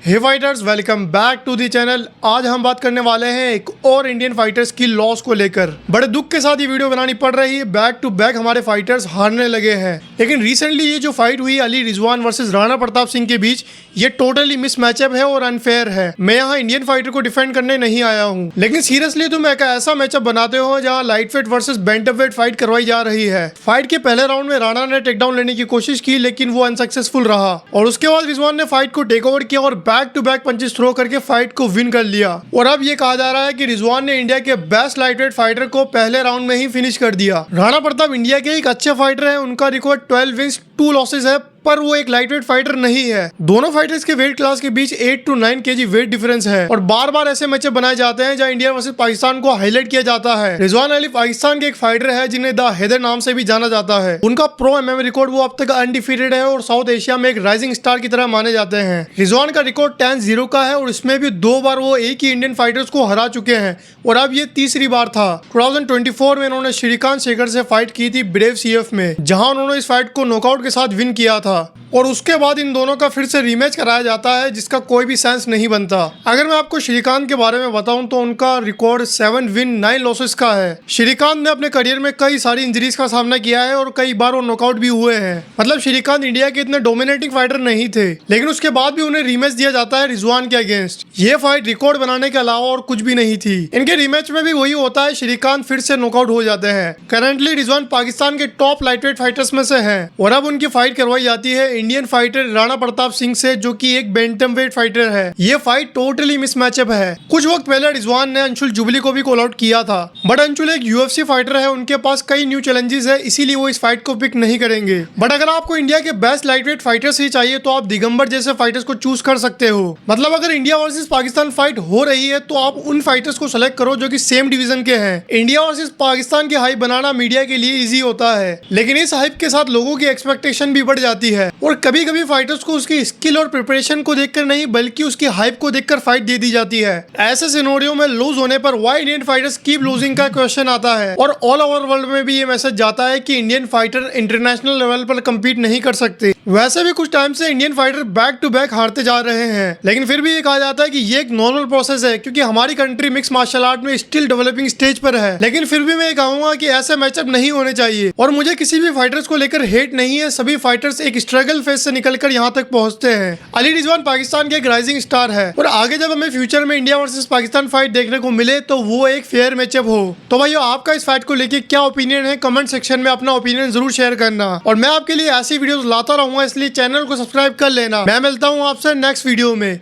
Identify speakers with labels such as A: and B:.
A: Hey fighters, welcome back to the channel. आज हम बात करने वाले हैं एक और इंडियन फाइटर्स की लॉस को लेकर। बड़े दुख के साथ ये वीडियो बनानी पड़ रही है। बैक टू बैक हमारे फाइटर्स हारने लगे हैं। लेकिन रिसेंटली ये जो फाइट हुई अली रिजवान वर्सेस राणा प्रताप सिंह के बीच, ये टोटली मिस मैचअप है और अनफेयर है। मैं यहाँ इंडियन फाइटर को डिफेंड करने नहीं आया हूँ, लेकिन सीरियसली तुम एक ऐसा मैचअप बनाते हो जहाँ light weight versus bantam weight fight करवाई जा रही है। फाइट के पहले राउंड में राणा ने टेकडाउन लेने की कोशिश की, लेकिन वो अनसक्सेसफुल रहा और उसके बाद रिजवान ने फाइट को टेक ओवर किया और back to back punches throw करके फाइट को विन कर लिया। और अब ये कहा जा रहा है कि रिजवान ने इंडिया के बेस्ट लाइटवेट फाइटर को पहले राउंड में ही फिनिश कर दिया। राणा प्रताप इंडिया के एक अच्छे फाइटर हैं। उनका रिकॉर्ड 12 विंस 2 लॉसेज है, पर वो एक लाइटवेट फाइटर नहीं है। दोनों फाइटर्स के वेट क्लास के बीच 8 to 9 kg वेट डिफरेंस है और बार बार ऐसे मैचअप बनाए जाते हैं जहां इंडिया वर्सेस पाकिस्तान को हाईलाइट किया जाता है। रिजवान अली पाकिस्तान के एक फाइटर है जिन्हें द हैदर नाम से भी जाना जाता है। उनका प्रो एमएम रिकॉर्ड वो अब तक अनडिफीटेड है और साउथ एशिया में एक राइजिंग स्टार की तरह माने जाते हैं। रिजवान का रिकॉर्ड 10-0 का है और इसमें भी 2 बार वो एक ही इंडियन फाइटर्स को हरा चुके हैं और अब ये तीसरी बार था। 2024 में उन्होंने श्रीकांत शेखर से फाइट की थी ब्रेव सीएफ में, जहां उन्होंने इस फाइट को नॉकआउट के साथ विन किया था और उसके बाद इन दोनों का फिर से रीमैच कराया जाता है, जिसका कोई भी सेंस नहीं बनता। अगर मैं आपको श्रीकांत के बारे में बताऊं तो उनका रिकॉर्ड 7 विन 9 लॉसेस का है। श्रीकांत ने अपने करियर में कई सारी इंजरीज का सामना किया है और कई बार वो नॉकआउट भी हुए हैं। मतलब श्रीकांत इंडिया के इतने डोमिनेटिंग फाइटर नहीं थे, लेकिन उसके बाद भी उन्हें रीमैच दिया जाता है रिजवान के अगेंस्ट। ये फाइट रिकॉर्ड बनाने के अलावा और कुछ भी नहीं थी। इनके रीमैच में भी वही होता है, श्रीकांत फिर से नॉकआउट हो जाते हैं। करंटली रिजवान पाकिस्तान के टॉप लाइटवेट फाइटर्स में से है और अब उनकी फाइट करवाई जाती है इंडियन फाइटर राणा प्रताप सिंह से, जो कि एक बैंटम वेट फाइटर है। ये फाइट टोटली मिस मैचअप है। कुछ वक्त पहले रिजवान ने अंशुल जुबली को भी कॉल आउट किया था, बट अंशुल एक यूएफसी फाइटर है, उनके पास कई न्यू चैलेंजेस है, इसीलिए वो इस फाइट को पिक नहीं करेंगे। बट अगर आपको इंडिया के बेस्ट लाइटवेट फाइटर्स ही चाहिए तो आप दिगंबर जैसे फाइटर्स को चूज कर सकते हो। मतलब अगर इंडिया वर्सेस पाकिस्तान फाइट हो रही है तो आप उन फाइटर्स को सेलेक्ट करो जो कि सेम डिवीजन के हैं। इंडिया वर्सेस पाकिस्तान की हाइप बनाना मीडिया के लिए इजी होता है, लेकिन इस हाइप के साथ लोगों की एक्सपेक्टेशन भी बढ़ जाती है और कभी कभी फाइटर्स को उसकी स्किल और प्रिपरेशन को देखकर नहीं बल्कि उसकी हाइप को देखकर फाइट दे दी जाती है। ऐसे सिनेरियो में लूज होने पर why Indian fighters keep losing का क्वेश्चन आता है और ऑल ओवर वर्ल्ड में भी ये मैसेज जाता है कि इंडियन फाइटर इंटरनेशनल लेवल पर कम्पीट नहीं कर सकते। वैसे भी कुछ टाइम से Indian fighter back to back हारते जा रहे हैं, लेकिन फिर भी ये कहा जाता है कि ये एक नॉर्मल प्रोसेस है क्योंकि हमारी कंट्री मिक्स मार्शल आर्ट में स्टिल डेवलपिंग स्टेज पर है। लेकिन फिर भी मैं कहूंगा कि ऐसे मैचअप नहीं होने चाहिए और मुझे किसी भी फाइटर्स को लेकर हेट नहीं है। सभी फाइटर्स एक स्ट्रगल फेज से निकलकर यहाँ तक पहुंचते हैं। अली रिजवान पाकिस्तान के एक राइजिंग स्टार है और आगे जब हमें फ्यूचर में इंडिया वर्सेस पाकिस्तान फाइट देखने को मिले तो वो एक फेयर मैचअप हो। तो भाइयों, आपका इस फाइट को लेके क्या ओपिनियन है? कमेंट सेक्शन में अपना ओपिनियन जरूर शेयर करना और मैं आपके लिए ऐसी वीडियोस लाता रहूंगा, इसलिए चैनल को सब्सक्राइब कर लेना। मैं मिलता हूँ आपसे नेक्स्ट वीडियो में।